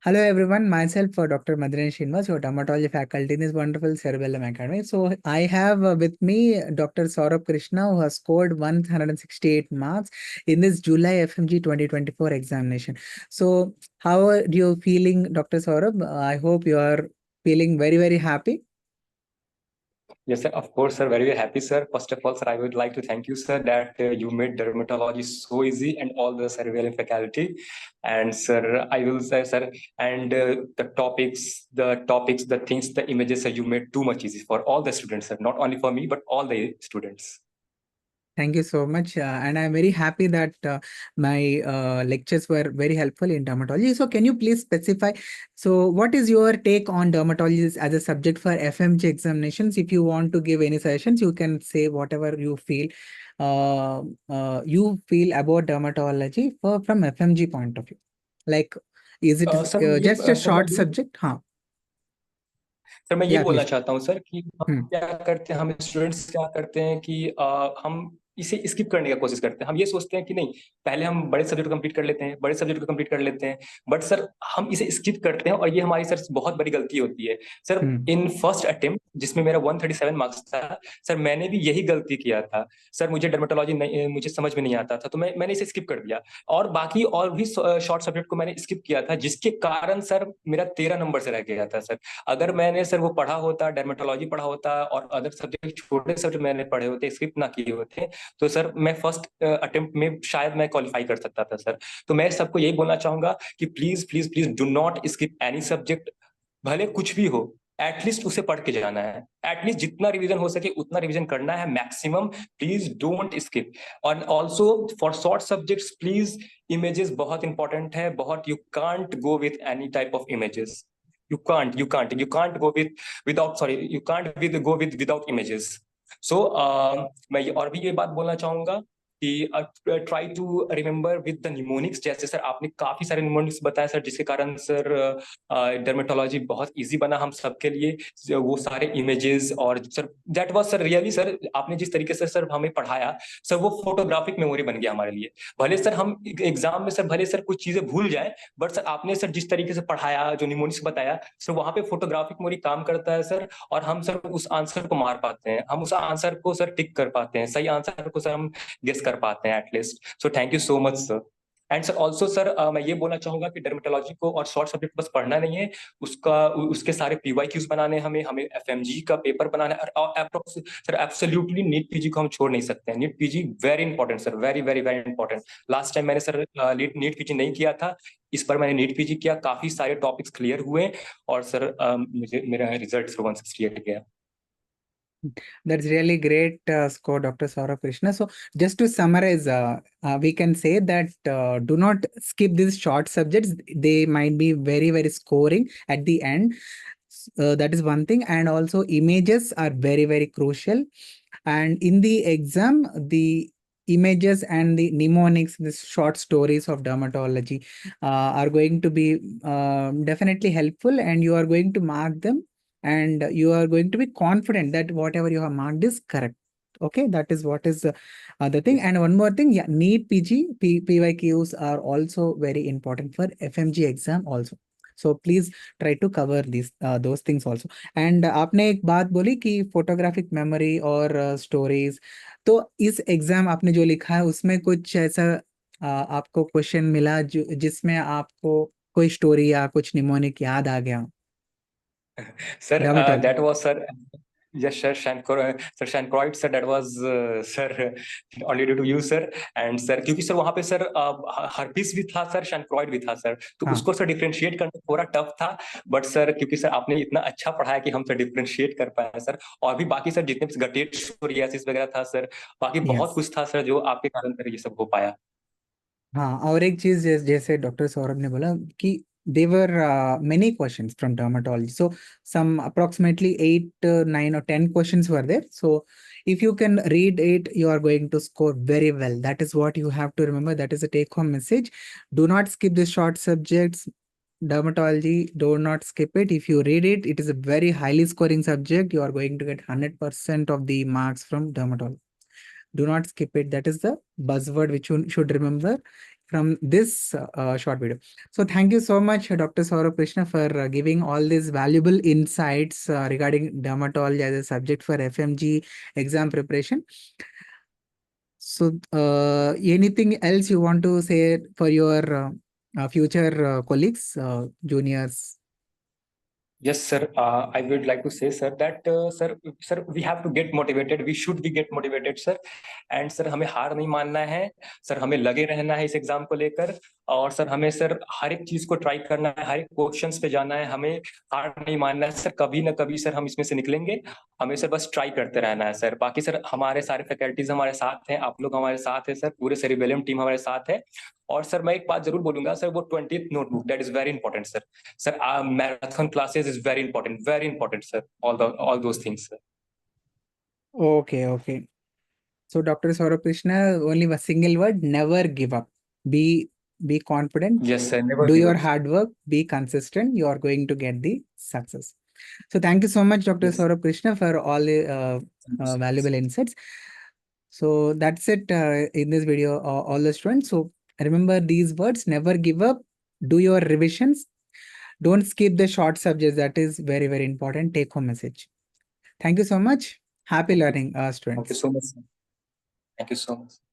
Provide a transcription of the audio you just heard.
Hello everyone, myself Dr. Madhuryan Srinivas, your dermatology faculty in this wonderful Cerebellum Academy. So I have with me Dr. Saurabh Krishna, who has scored 168 marks in this July FMG 2024 examination. So how are you feeling, Dr. Saurabh? I hope you are feeling very, very happy. Yes, sir. Of course, sir. Very, very happy, sir. First of all, sir, I would like to thank you, sir, that you made dermatology so easy and all the cerebellum faculty. And sir, I will say, sir, and the things, the images, sir, you made too much easy for all the students, sir. Not only for me, but all the students. Thank you so much. And I'm very happy that my lectures were very helpful in dermatology. So can you please specify, so what is your take on dermatology as a subject for FMG examinations? If you want to give any suggestions, you can say whatever you feel about dermatology from FMG point of view. Like, is it just a short subject? Huh? Sir मैं ये Yeah, बोलना please. चाहता हूँ sir कि हम क्या करते हैं, हम स्टूडेंट्स क्या करते हैं कि हम इसे स्किप करने की कोशिश करते हैं। हम ये सोचते हैं कि नहीं, पहले हम बड़े सब्जेक्ट कंप्लीट कर लेते हैं, बड़े सब्जेक्ट को कंप्लीट कर लेते हैं, बट सर हम इसे स्किप करते हैं और ये हमारी सर बहुत बड़ी गलती होती है। सर इन फर्स्ट अटेम्प्ट जिसमें मेरा 137 मार्क्स था, सर मैंने भी यही गलती किया था। सर मुझे डर्मेटोलॉजी नहीं, मुझे समझ में नहीं आता था, तो मैंने इसे स्किप कर दिया और बाकी और भी शॉर्ट सब्जेक्ट को मैंने स्किप किया था, जिसके कारण सर मेरा 13 नंबर से रह गया था। सर अगर मैंने सर वो पढ़ा होता, डर्मेटोलॉजी पढ़ा होता और अदर सब्जेक्ट, छोटे सब्जेक्ट मैंने पढ़े होते, स्किप ना किए होते, तो सर मैं फर्स्ट अटेम्प्ट में शायद मैं क्वालिफाई कर सकता था। सर तो मैं सबको यही बोलना चाहूंगा कि please please please do not skip any subject, भले कुछ भी हो, एटलीस्ट उसे पढ़ के जाना है। एटलीस्ट जितना रिवीजन हो सके उतना रिवीजन करना है, मैक्सिमम। Please don't skip. और also for short subjects please, images बहुत इंपॉर्टेंट है, बहुत। You can't go with any type of images. You can't go without, sorry, you can't go without images. So मैं और भी ये बात बोलना चाहूंगा कि try to remember with the mnemonics. जैसे सर आपने काफी सारे निमोनिक्स बताए सर, जिसके कारण सर डर्मेटोलॉजी बहुत इजी बना हम सबके लिए। वो सारे इमेजेस और sir that was sir really, sir आपने जिस तरीके से सर हमें पढ़ाया सर, वो फोटोग्राफिक मेमोरी बन गया हमारे लिए। भले सर हम एग्जाम में सर भले सर कुछ चीजें भूल जाए, बट सर आपने सर जिस तरीके से पढ़ाया, जो निमोनिक्स बताया सर, वहां पे फोटोग्राफिक मेमोरी काम करता है सर। और हम सर उस आंसर को मार पाते हैं, हम उस आंसर को सर टिक कर पाते हैं, सही आंसर को सर हम गेस कर पाते हैं at least. So thank you so much sir. And sir also sir मैं ये बोलना चाहूंगा कि डर्मेटोलॉजी को और शॉर्ट सब्जेक्ट बस पढ़ना नहीं है, उसके सारे पीवाईक्यूज बनाने हैं, हमें एफएमजी का पेपर बनाना है। और सर एब्सोल्युटली नीट पीजी को हम छोड़ नहीं सकते हैं। NEET PG very important sir, very very very important. Last time मैंने सर नीट पीजी नहीं किया था, इस पर मैंने नीट पीजी किया, काफी सारे टॉपिक्स क्लियर हुए और सर मुझे मेरा रिजल्ट 168 गया। That's really great score, Dr. Saurabh Krishna. So just to summarize, we can say that do not skip these short subjects. They might be very, very scoring at the end. That is one thing. And also images are very, very crucial. And in the exam, the images and the mnemonics, the short stories of dermatology are going to be definitely helpful, and you are going to mark them, and you are going to be confident that whatever you have marked is correct. Okay, that is what is the thing. And one more thing, yeah, NEET PYQs are also very important for FMG exam also. So please try to cover those things also. And आपने एक बात बोली कि photographic memory और stories, तो इस exam आपने जो लिखा है उसमें कुछ ऐसा आपको क्वेश्चन मिला जो जिसमें आपको कोई स्टोरी या कुछ निमोनिक याद आ गया? Sir, that was sir. Yes, sir. Shankroid, sir. That was sir only due to you, sir. And sir, क्योंकि सर वहाँ पे सर हर्पीस भी था सर, शैंक्रोइड भी था सर, तो उसको सर डिफरेंशिएट करना थोड़ा टफ था। बट सर क्योंकि सर आपने इतना अच्छा पढ़ाया कि हम सर डिफरेंशिएट कर पाए सर। और भी बाकी सर जितने भी गटेट सोरियासिस वगैरह था सर, बाकी बहुत कुछ था सर जो आपके कारण सर ये सब हो पाया। हाँ, और एक चीज जैसे डॉक्टर सौरभ ने बोला कि there were many questions from dermatology. So some approximately 8, 9 or 10 questions were there. So if you can read it, you are going to score very well. That is what you have to remember. That is a take-home message. Do not skip the short subjects. Dermatology, do not skip it. If you read it, it is a very highly scoring subject. You are going to get 100% of the marks from dermatology. Do not skip it. That is the buzzword which you should remember. from this short video. So thank you so much, Dr. Saurabh Krishna, for giving all these valuable insights regarding dermatology as a subject for FMG exam preparation. So anything else you want to say for your future colleagues, juniors? Yes, sir. I would like to say, sir, that sir, we have to get motivated. We should be get motivated, sir. And sir, हमें हार नहीं मानना है. Sir, हमें लगे रहना है इस एग्जाम को लेकर. और सर, हमें सर हर एक चीज को ट्राई करना है, हर एक क्वेश्चंस पे जाना है. हमें हार नहीं मानना है, सर. कभी ना कभी सर हम इसमें से निकलेंगे. हमें सर बस ट्राई करते रहना है, सर. बाकी सर हमारे सारे फैकल्टीज हमारे साथ हैं, आप लोग हमारे साथ हैं, सर. पूरे सेरिबेलियम टीम हमारे साथ है. और सर मैं एक बात जरूर बोलूंगा, सर, वो 20th notebook, that is very important, sir. Sir, marathon classes is very important, sir. All those things, sir. Okay. So Dr. Saurabh Krishna, only a single word: never give up. Be confident. Yes, sir. Never Do give your up. hard work. Be consistent. You are going to get the success. So thank you so much, Dr. Yes. Saurabh Krishna, for all the valuable insights. So that's it in this video, all the students. So remember these words: never give up. Do your revisions. Don't skip the short subjects. That is very, very important. Take home message. Thank you so much. Happy learning, students. Thank you so much, sir. Thank you so much.